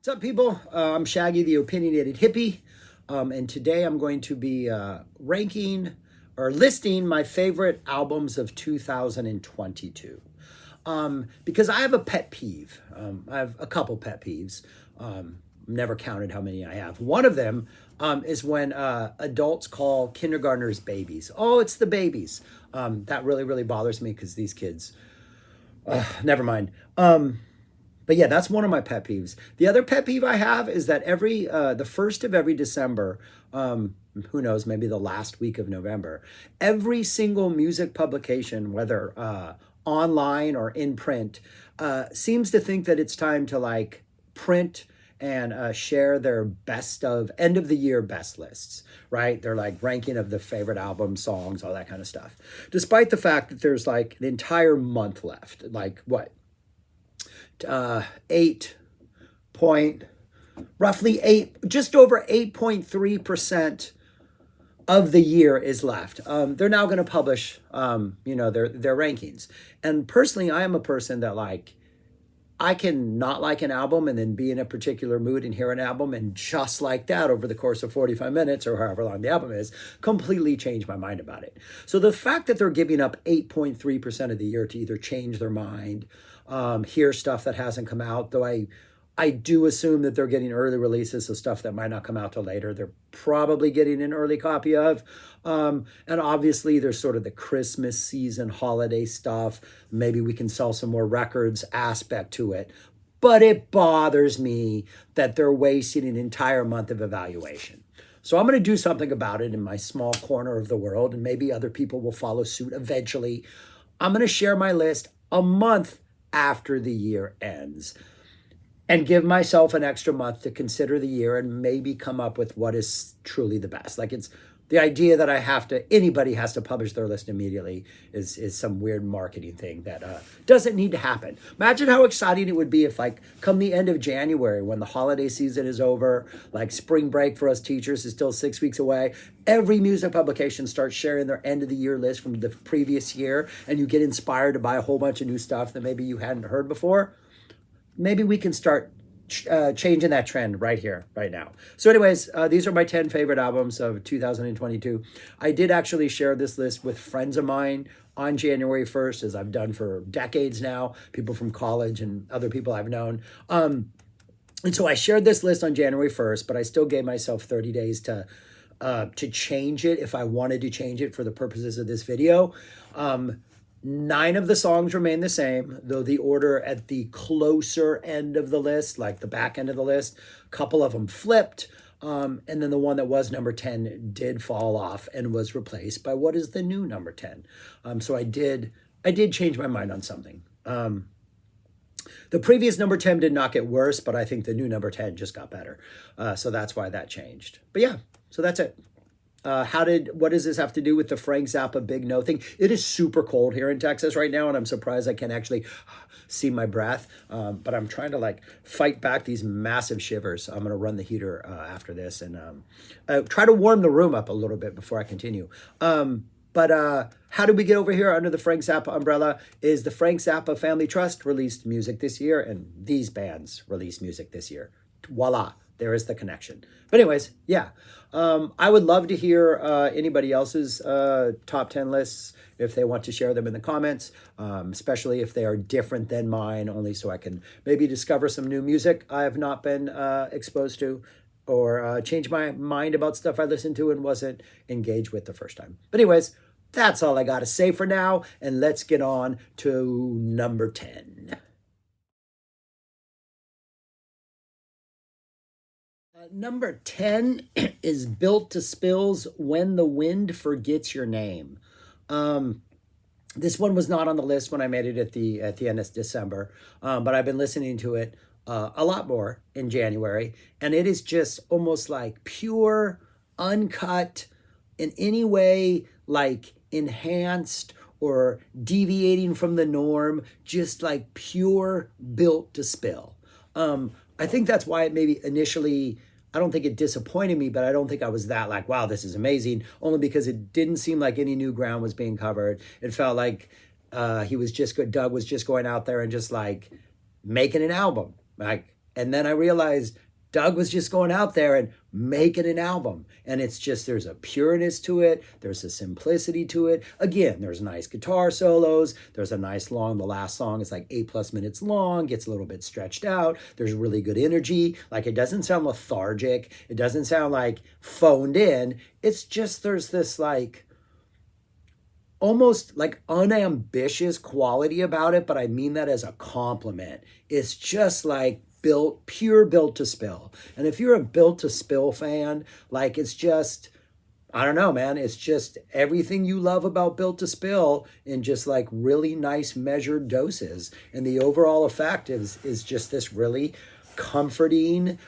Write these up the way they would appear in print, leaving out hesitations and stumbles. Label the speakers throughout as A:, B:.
A: What's up, people? I'm Shaggy, the opinionated hippie, and today I'm going to be ranking or listing my favorite albums of 2022. Because I have a pet peeve. I have a couple pet peeves. Never counted how many I have. One of them is when adults call kindergartners babies. Oh, it's the babies. That really bothers me because these kids. Never mind. But yeah, that's one of my pet peeves. The other pet peeve I have is that the first of every December, who knows, maybe the last week of November, every single music publication, whether online or in print, seems to think that it's time to like print and share their best of end of the year best lists, right? They're like ranking of the favorite albums, songs, all that kind of stuff. Despite the fact that there's like an entire month left, like what? Roughly just over 8.3% of the year is left. They're now going to publish, their rankings. And personally, I am a person that I can not like an album and then be in a particular mood and hear an album and just like that over the course of 45 minutes or however long the album is, completely change my mind about it. So the fact that they're giving up 8.3% of the year to either change their mind, hear stuff that hasn't come out, though I do assume that they're getting early releases of stuff that might not come out till later. They're probably getting an early copy of. And obviously there's sort of the Christmas season holiday stuff. Maybe we can sell some more records aspect to it. But it bothers me that they're wasting an entire month of evaluation. So I'm going to do something about it in my small corner of the world, and maybe other people will follow suit eventually. I'm going to share my list a month after the year ends and give myself an extra month to consider the year and maybe come up with what is truly the best. Like, it's the idea that anybody has to publish their list immediately is some weird marketing thing that doesn't need to happen. Imagine how exciting it would be if, like, come the end of January, when the holiday season is over, like spring break for us teachers is still 6 weeks away, every music publication starts sharing their end of the year list from the previous year, and you get inspired to buy a whole bunch of new stuff that maybe you hadn't heard before. Maybe we can start changing that trend right here, right now. So anyways, these are my 10 favorite albums of 2022. I did actually share this list with friends of mine on January 1st, as I've done for decades now, people from college and other people I've known. And so I shared this list on January 1st, but I still gave myself 30 days to change it if I wanted to change it for the purposes of this video. 9 of the songs remain the same, though the order at the closer end of the list, like the back end of the list, a couple of them flipped. And then the one that was number 10 did fall off and was replaced by what is the new number 10. So I did change my mind on something. The previous number 10 did not get worse, but I think the new number 10 just got better. So that's why that changed. But yeah, so that's it. What does this have to do with the Frank Zappa Big No thing? It is super cold here in Texas right now, and I'm surprised I can actually see my breath. But I'm trying to like fight back these massive shivers. I'm going to run the heater after this and try to warm the room up a little bit before I continue. But how did we get over here under the Frank Zappa umbrella? Is the Frank Zappa Family Trust released music this year, and these bands released music this year. Voila. There is the connection. But anyways, yeah. I would love to hear anybody else's top 10 lists if they want to share them in the comments, especially if they are different than mine, only so I can maybe discover some new music I have not been exposed to, or change my mind about stuff I listened to and wasn't engaged with the first time. But anyways, that's all I got to say for now, and let's get on to number 10. Number 10 is Built to Spill's When the Wind Forgets Your Name. This one was not on the list when I made it at the end of December, but I've been listening to it a lot more in January, and it is just almost like pure, uncut, in any way like enhanced or deviating from the norm, just like pure Built to Spill. I think that's why it maybe initially, I don't think it disappointed me, but I don't think I was that like, wow, this is amazing, only because it didn't seem like any new ground was being covered. It felt like Doug was just going out there and just like making an album. Like, And then I realized Doug was just going out there and making an album. And it's just, there's a pureness to it. There's a simplicity to it. Again, there's nice guitar solos. There's a nice long, the last song is like 8+ minutes long, gets a little bit stretched out. There's really good energy. Like, it doesn't sound lethargic. It doesn't sound like phoned in. It's just, there's this like, almost like unambitious quality about it, but I mean that as a compliment. It's just like pure built to spill. And if you're a built to spill fan, like, it's just, I don't know, man. It's just everything you love about built to spill in just like really nice measured doses. And the overall effect is just this really comforting,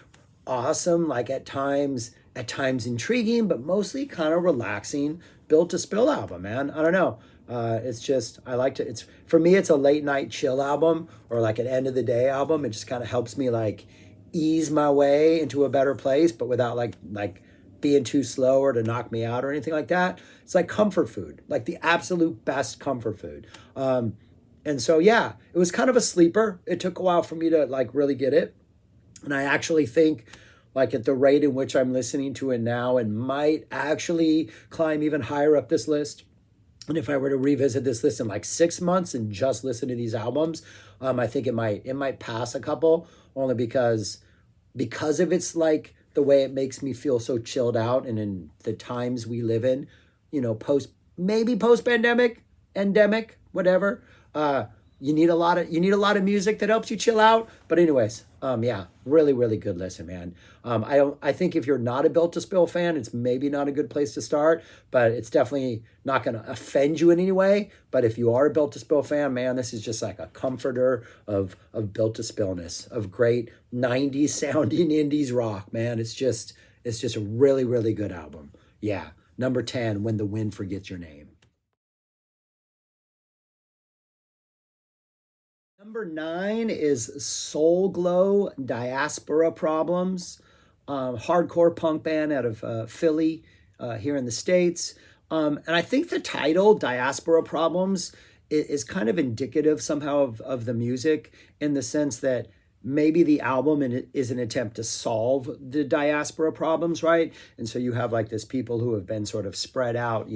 A: awesome, like at times intriguing, but mostly kind of relaxing built to spill album, man. I don't know. It's just, I like to, it's, for me, it's a late night chill album or like an end of the day album. It just kind of helps me like ease my way into a better place, but without like being too slow or to knock me out or anything like that. It's like comfort food, like the absolute best comfort food. And so, yeah, it was kind of a sleeper. It took a while for me to like really get it. And I actually think, like, at the rate in which I'm listening to it now, and might actually climb even higher up this list. And if I were to revisit this list in like 6 months and just listen to these albums, I think it might pass a couple, only because of its like the way it makes me feel so chilled out, and in the times we live in, you know, post pandemic, endemic, whatever. You need a lot of music that helps you chill out. But anyways, yeah, really, really good listen, man. I think if you're not a Built to Spill fan, it's maybe not a good place to start, but it's definitely not going to offend you in any way. But if you are a Built to Spill fan, man, this is just like a comforter of Built to Spillness, of great 90s sounding indies rock, man. It's just a really, really good album. Yeah. Number 10, When the Wind Forgets Your Name. Number 9 is Soul Glow, Diaspora Problems, hardcore punk band out of Philly here in the States. And I think the title, Diaspora Problems, is kind of indicative somehow of the music, in the sense that maybe the album is an attempt to solve the diaspora problems, right? And so you have like this people who have been sort of spread out,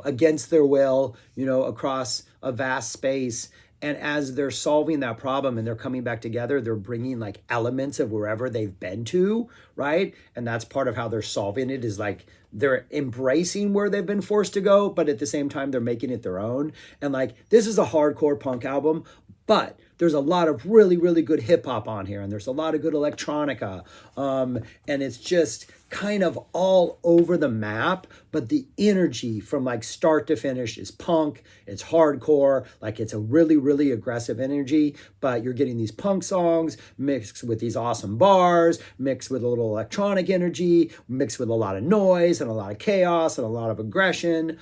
A: against their will, across a vast space. And as they're solving that problem and they're coming back together, they're bringing like elements of wherever they've been to, right? And that's part of how they're solving it, is like they're embracing where they've been forced to go, but at the same time, they're making it their own. And like, this is a hardcore punk album, but there's a lot of really, really good hip hop on here. And there's a lot of good electronica. And it's just kind of all over the map, but the energy from like start to finish is punk. It's hardcore. Like, it's a really, really aggressive energy, but you're getting these punk songs mixed with these awesome bars, mixed with a little electronic energy, mixed with a lot of noise and a lot of chaos and a lot of aggression.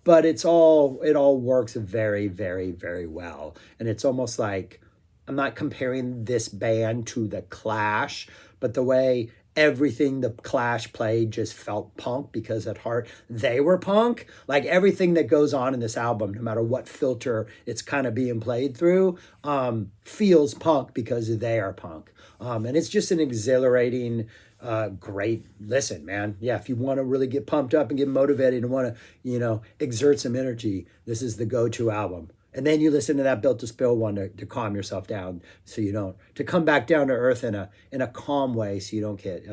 A: But it all works very, very, very well. And it's almost like, I'm not comparing this band to The Clash, but the way everything The Clash played just felt punk, because at heart, they were punk. Like, everything that goes on in this album, no matter what filter it's kind of being played through, feels punk because they are punk. And it's just an exhilarating, great listen, man. Yeah, if you want to really get pumped up and get motivated and want to, exert some energy, this is the go-to album. And then you listen to that Built to Spill one to calm yourself down, so you don't, to come back down to earth in a calm way, so you don't get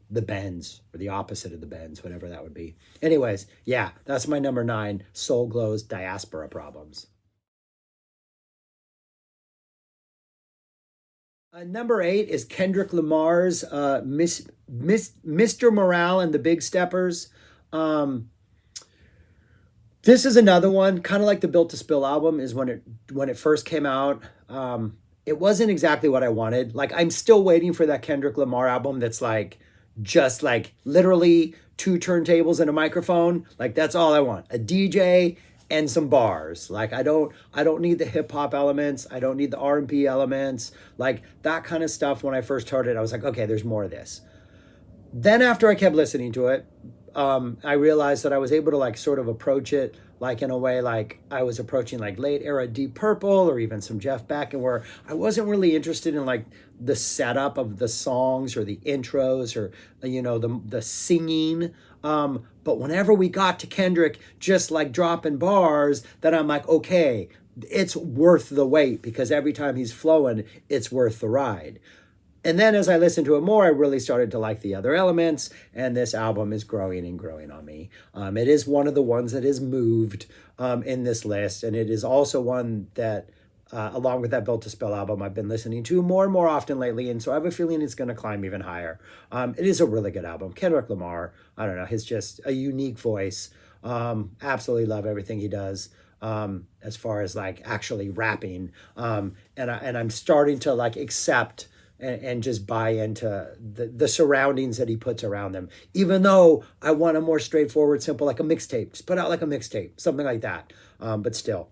A: the bends, or the opposite of the bends, whatever that would be. Anyways, yeah, that's my number 9, Soul Glow's Diaspora Problems. Number 8 is Kendrick Lamar's Mr. Morale and the Big Steppers. This is another one, kind of like the Built to Spill album, is when it first came out. It wasn't exactly what I wanted. Like, I'm still waiting for that Kendrick Lamar album that's like, just like literally 2 turntables and a microphone. Like, that's all I want. A DJ and some bars. Like, I don't need the hip hop elements. I don't need the R&B elements. Like, that kind of stuff. When I first heard it, I was like, okay, there's more of this. Then after I kept listening to it, I realized that I was able to like sort of approach it like in a way like I was approaching like late era Deep Purple or even some Jeff Beck, and where I wasn't really interested in like the setup of the songs or the intros or the singing. But whenever we got to Kendrick just like dropping bars, then I'm like, okay, it's worth the wait, because every time he's flowing, it's worth the ride. And then as I listened to it more, I really started to like the other elements, and this album is growing and growing on me. It is one of the ones that is moved in this list, and it is also one that, along with that Built to Spill album, I've been listening to more and more often lately, and so I have a feeling it's going to climb even higher. It is a really good album. Kendrick Lamar, I don't know, he's just a unique voice. Absolutely love everything he does. As far as like actually rapping, and I'm starting to like accept and just buy into the surroundings that he puts around them. Even though I want a more straightforward, simple, like a mixtape, just put out like a mixtape, something like that. But still,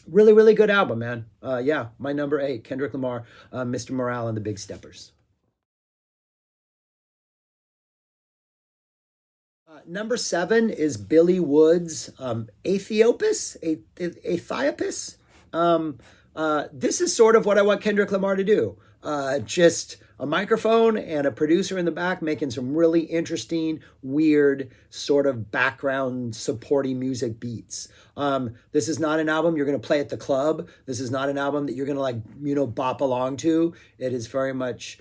A: really, really good album, man. Yeah, my number 8, Kendrick Lamar, Mr. Morale and the Big Steppers. Number 7 is Billy Woods, Aethiopes. This is sort of what I want Kendrick Lamar to do. Just a microphone and a producer in the back making some really interesting, weird, sort of background supporting music beats. This is not an album you're going to play at the club. This is not an album that you're going to like, bop along to. It is very much,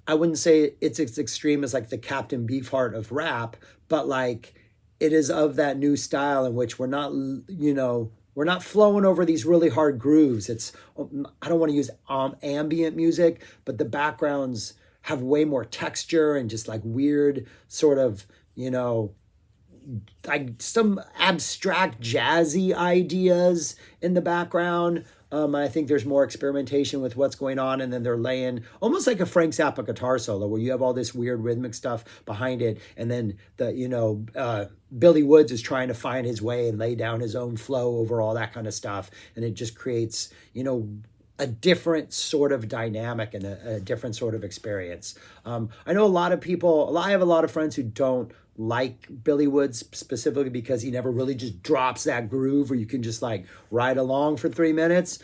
A: I wouldn't say it's as extreme as like the Captain Beefheart of rap, but like it is of that new style in which we're not flowing over these really hard grooves. I don't want to use ambient music, but the backgrounds have way more texture and just like weird sort of, like some abstract jazzy ideas in the background. I think there's more experimentation with what's going on, and then they're laying almost like a Frank Zappa guitar solo, where you have all this weird rhythmic stuff behind it, and then Billy Woods is trying to find his way and lay down his own flow over all that kind of stuff, and it just creates a different sort of dynamic and a different sort of experience. I know a lot of people. I have a lot of friends who don't like Billy Woods specifically because he never really just drops that groove where you can just like ride along for 3 minutes.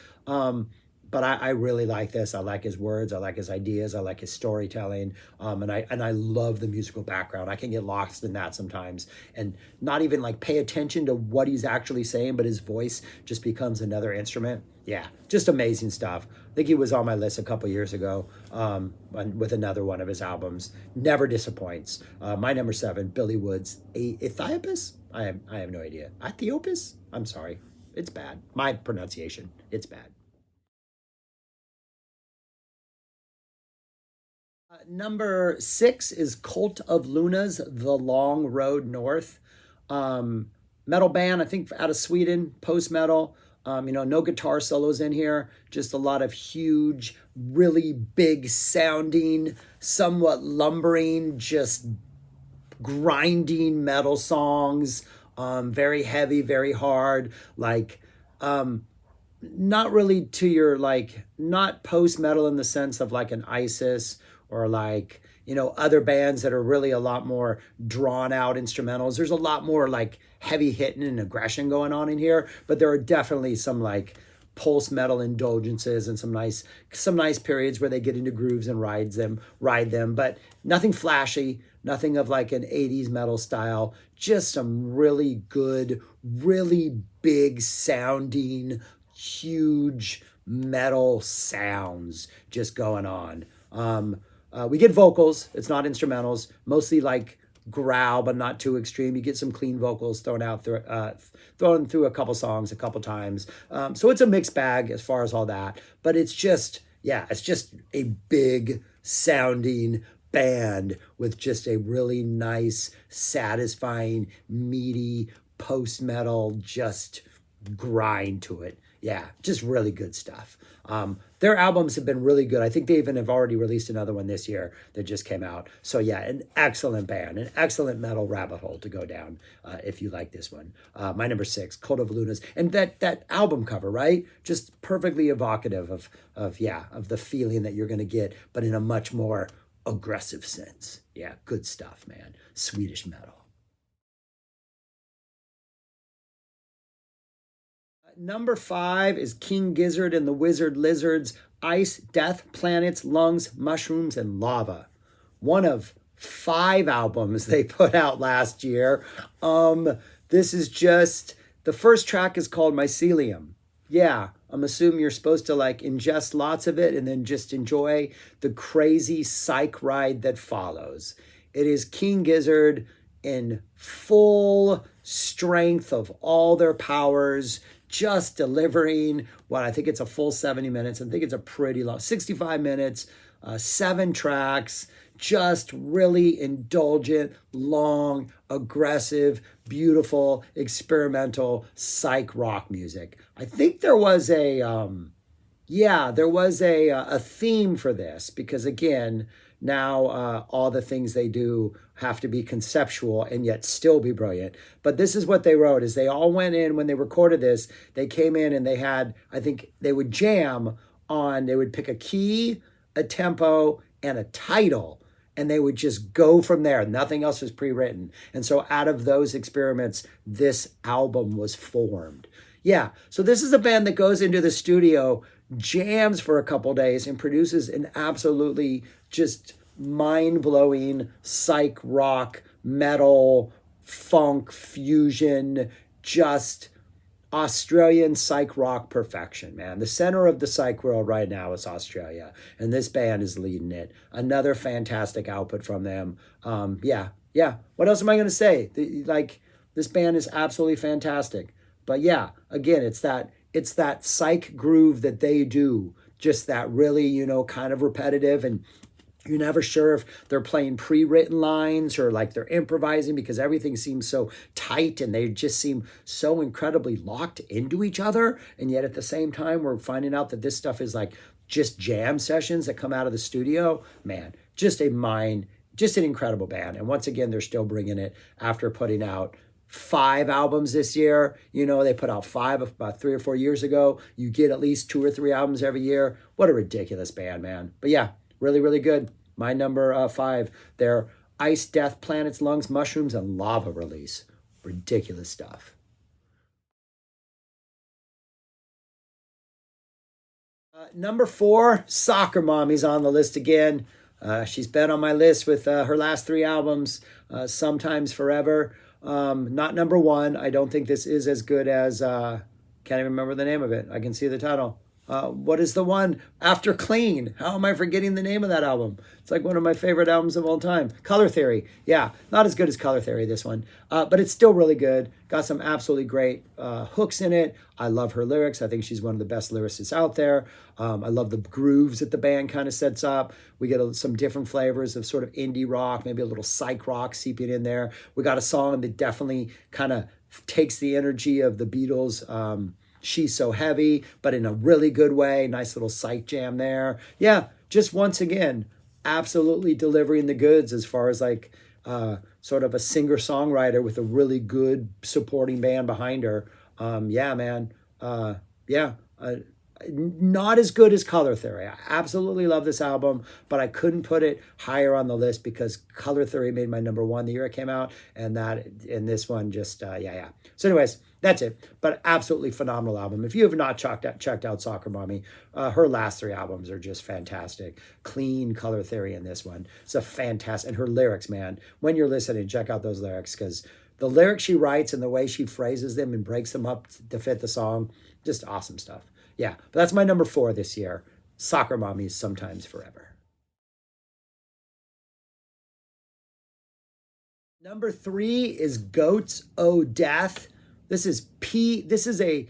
A: But I really like this. I like his words. I like his ideas. I like his storytelling. And I love the musical background. I can get lost in that sometimes and not even like pay attention to what he's actually saying, but his voice just becomes another instrument. Yeah, just amazing stuff. I think he was on my list a couple years ago with another one of his albums. Never disappoints. My number 7, Billy Woods, Aethiopes? I have no idea. Aethiopes? I'm sorry. It's bad. My pronunciation. It's bad. Number 6 is Cult of Luna's The Long Road North. Metal band, I think out of Sweden, post metal. No guitar solos in here, just a lot of huge, really big sounding, somewhat lumbering, just grinding metal songs. Very heavy, very hard, like not really to your like, not post metal in the sense of like an ISIS or like other bands that are really a lot more drawn out instrumentals. There's a lot more like heavy hitting and aggression going on in here, but there are definitely some like pulse metal indulgences and some nice periods where they get into grooves and ride them, but nothing flashy, nothing of like an 80s metal style, just some really good, really big sounding, huge metal sounds just going on. We get vocals. It's not instrumentals. Mostly like growl, but not too extreme. You get some clean vocals thrown through a couple songs a couple times. So it's a mixed bag as far as all that. But it's just a big sounding band with just a really nice, satisfying, meaty post metal just grind to it. Yeah, just really good stuff. Their albums have been really good. I think they even have already released another one this year that just came out. So yeah, an excellent band, an excellent metal rabbit hole to go down if you like this one. My number 6, Cult of Lunas, and that album cover, right? Just perfectly evocative of the feeling that you're gonna get, but in a much more aggressive sense. Yeah, good stuff, man. Swedish metal. Number 5 is King Gizzard and the Wizard Lizards, Ice, Death, Planets, Lungs, Mushrooms, and Lava. One of 5 albums they put out last year. This is just, the first track is called Mycelium. Yeah, I'm assuming you're supposed to like ingest lots of it and then just enjoy the crazy psych ride that follows. It is King Gizzard in full strength of all their powers, just delivering what I think it's a full 70 minutes. I think it's a pretty long, 65 minutes, 7 tracks, just really indulgent, long, aggressive, beautiful, experimental psych rock music. I think there was a theme for this because again, now all the things they do have to be conceptual and yet still be brilliant. But this is what they wrote is they all went in when they recorded this, they came in and they had, I think they would jam on, they would pick a key, a tempo, and a title. And they would just go from there. Nothing else was pre-written. And so out of those experiments, this album was formed. Yeah, so this is a band that goes into the studio, jams for a couple days, and produces an absolutely just mind-blowing psych rock, metal, funk, fusion, just Australian psych rock perfection, man. The center of the psych world right now is Australia, and this band is leading it. Another fantastic output from them. Yeah. What else am I going to say? This band is absolutely fantastic. But yeah, again, it's that psych groove that they do, just that really, kind of repetitive, and you're never sure if they're playing pre-written lines or like they're improvising because everything seems so tight and they just seem so incredibly locked into each other. And yet at the same time, we're finding out that this stuff is like just jam sessions that come out of the studio. Man, just an incredible band. And once again, they're still bringing it after putting out 5 albums this year. They put out 5 about 3 or 4 years ago. You get at least 2 or 3 albums every year. What a ridiculous band, man. But yeah, really, really good. My number 5, their Ice, Death, Planets, Lungs, Mushrooms, and Lava release. Ridiculous stuff. Number 4, Soccer Mommy's on the list again. She's been on my list with her last 3 albums, Sometimes Forever. Not number 1. I don't think this is as good as, can't even remember the name of it. I can see the title. What is the one after Clean? How am I forgetting the name of that album? It's like one of my favorite albums of all time. Color Theory. Yeah, not as good as Color Theory, this one. But it's still really good. Got some absolutely great hooks in it. I love her lyrics. I think she's one of the best lyricists out there. I love the grooves that the band kind of sets up. We get some different flavors of sort of indie rock, maybe a little psych rock seeping in there. We got a song that definitely kind of takes the energy of the Beatles' She's So Heavy, but in a really good way. Nice little psych jam there. Yeah, just once again, absolutely delivering the goods as far as like sort of a singer-songwriter with a really good supporting band behind her. Yeah, man. Not as good as Color Theory. I absolutely love this album, but I couldn't put it higher on the list because Color Theory made my number 1 the year it came out, and this one just yeah. So anyways, that's it. But absolutely phenomenal album. If you have not checked out Soccer Mommy, her last 3 albums are just fantastic. Clean, Color Theory, and this one. It's a fantastic, and her lyrics, man. When you're listening, check out those lyrics because the lyrics she writes and the way she phrases them and breaks them up to fit the song, just awesome stuff. Yeah, but that's my number 4 this year. Soccer Mommy's Sometimes Forever. Number 3 is Goats O Death. This is a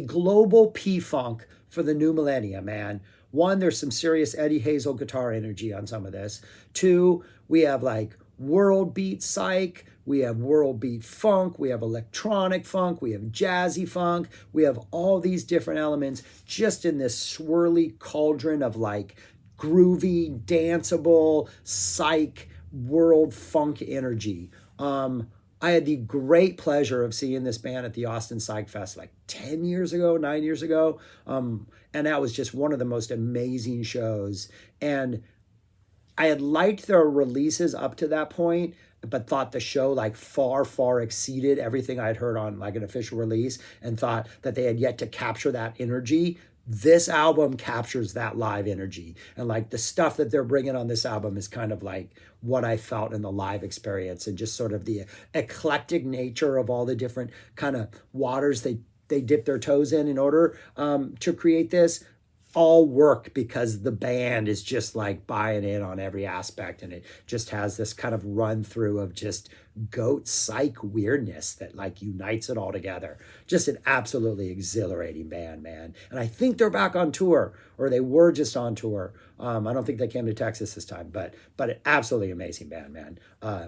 A: global P-funk for the new millennia, man. 1, there's some serious Eddie Hazel guitar energy on some of this. 2, we have like world beat psych, we have world beat funk, we have electronic funk, we have jazzy funk, we have all these different elements just in this swirly cauldron of like groovy, danceable, psych, world funk energy. I had the great pleasure of seeing this band at the Austin Psych Fest like 9 years ago. And that was just one of the most amazing shows. And I had liked their releases up to that point, but thought the show like far, far exceeded everything I'd heard on like an official release, and thought that they had yet to capture that energy. This album captures that live energy, and like the stuff that they're bringing on this album is kind of like what I felt in the live experience, and just sort of the eclectic nature of all the different kind of waters they dip their toes in order to create this, all work because the band is just like buying in on every aspect, and it just has this kind of run through of just goat psych weirdness that like unites it all together. Just an absolutely exhilarating band, man. And I think they're back on tour, or they were just on tour. I don't think they came to Texas this time, but an absolutely amazing band, man.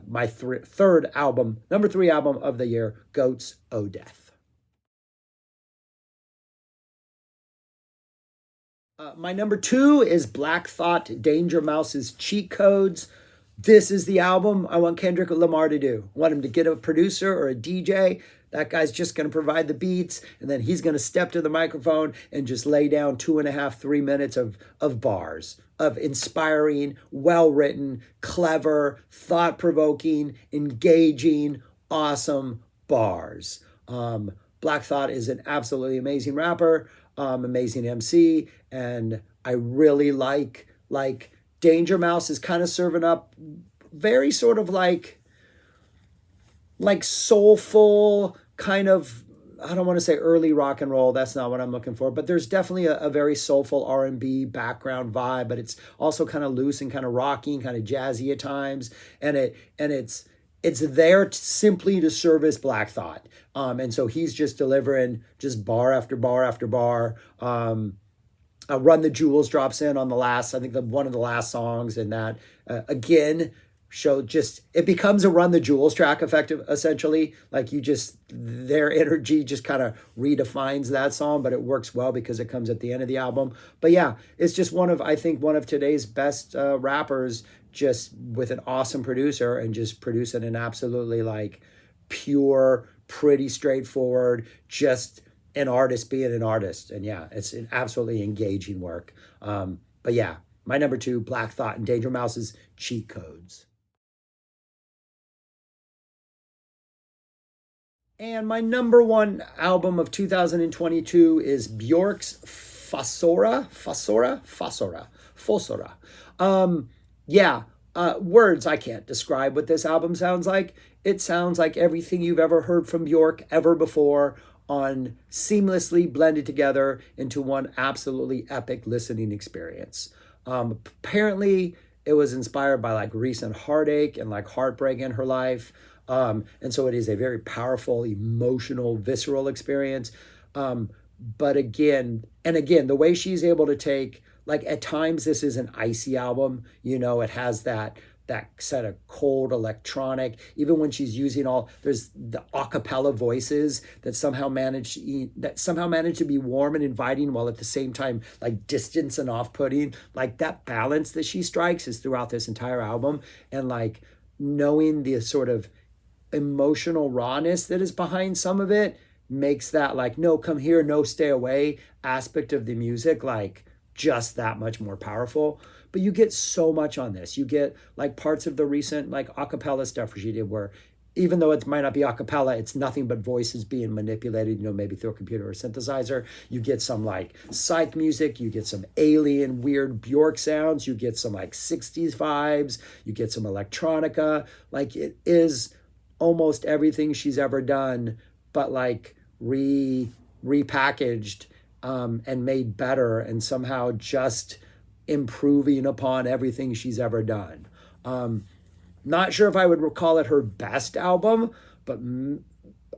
A: My third album, number 3 album of the year, Goats O Death. My number 2 is Black Thought, Danger Mouse's Cheat Codes. This is the album I want Kendrick Lamar to do. I want him to get a producer or a DJ. That guy's just going to provide the beats, and then he's going to step to the microphone and just lay down 2.5, 3 minutes of bars, of inspiring, well-written, clever, thought-provoking, engaging, awesome bars. Black Thought is an absolutely amazing rapper, amazing MC, and I really like Danger Mouse is kind of serving up very sort of like soulful kind of, I don't want to say early rock and roll, that's not what I'm looking for, but there's definitely a very soulful R&B background vibe, but it's also kind of loose and kind of rocking, kind of jazzy at times, and it's there simply to service Black Thought. And so he's just delivering just bar after bar after bar. Run the Jewels drops in on the last, I think one of the last songs, and that again show just, it becomes a Run the Jewels track essentially. Like their energy just kind of redefines that song, but it works well because it comes at the end of the album. But yeah, it's just I think one of today's best rappers, just with an awesome producer and just producing an absolutely like pure, pretty straightforward, just an artist being an artist. And yeah, it's an absolutely engaging work. But yeah, my number 2, Black Thought and Danger Mouse's Cheat Codes. And my number 1 album of 2022 is Bjork's Fossora. Words, I can't describe what this album sounds like. It sounds like everything you've ever heard from Bjork ever before, on seamlessly blended together into one absolutely epic listening experience. Apparently, it was inspired by like recent heartache and like heartbreak in her life. And so it is a very powerful, emotional, visceral experience. But again, the way she's able to take, like at times this is an icy album, it has that set of cold electronic, even when she's using there's the a cappella voices that somehow manage to be warm and inviting while at the same time like distant and off-putting. Like that balance that she strikes is throughout this entire album, and like knowing the sort of emotional rawness that is behind some of it makes that like no come here, no stay away aspect of the music like just that much more powerful. But you get so much on this. You get like parts of the recent like a cappella stuff she did where even though it might not be a cappella, it's nothing but voices being manipulated, maybe through a computer or synthesizer. You get some like psych music, you get some alien weird Bjork sounds, you get some like 60s vibes, you get some electronica. Like it is almost everything she's ever done, but like repackaged and made better, and somehow just improving upon everything she's ever done. Not sure if I would call it her best album, but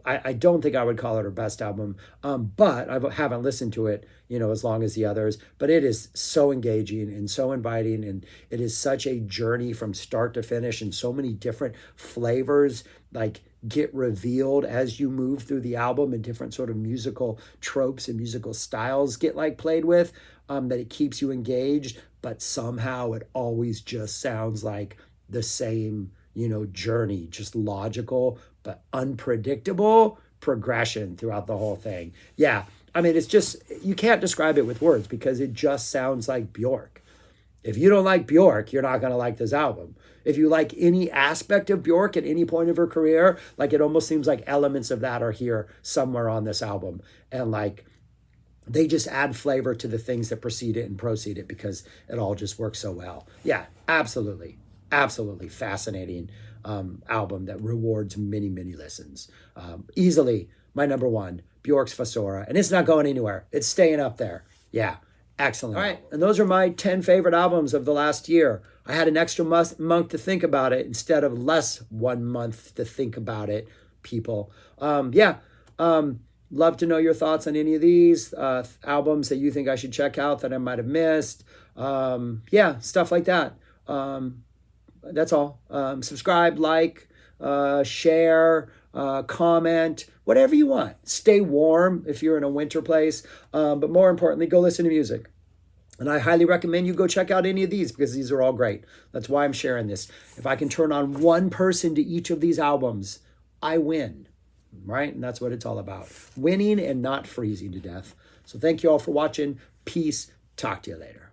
A: I don't think I would call it her best album. But I haven't listened to it, as long as the others. But it is so engaging and so inviting, and it is such a journey from start to finish, and so many different flavors like get revealed as you move through the album, and different sort of musical tropes and musical styles get like played with, that it keeps you engaged, but somehow it always just sounds like the same, journey, just logical but unpredictable progression throughout the whole thing. Yeah, I mean, it's just, you can't describe it with words because it just sounds like Bjork. If you don't like Bjork, you're not going to like this album. If you like any aspect of Bjork at any point of her career, like it almost seems like elements of that are here somewhere on this album. And like they just add flavor to the things that precede it and proceed it because it all just works so well. Yeah, absolutely. Absolutely fascinating album that rewards many, many listens. Easily my number one, Bjork's Fossora. And it's not going anywhere. It's staying up there. Yeah, excellent. All right, and those are my 10 favorite albums of the last year. I had an extra month to think about it instead of less 1 month to think about it, people. Love to know your thoughts on any of these albums that you think I should check out that I might have missed. Stuff like that. That's all. Subscribe, like, share, comment, whatever you want. Stay warm if you're in a winter place. But more importantly, go listen to music. And I highly recommend you go check out any of these because these are all great. That's why I'm sharing this. If I can turn on one person to each of these albums, I win, right? And that's what it's all about. Winning and not freezing to death. So thank you all for watching. Peace. Talk to you later.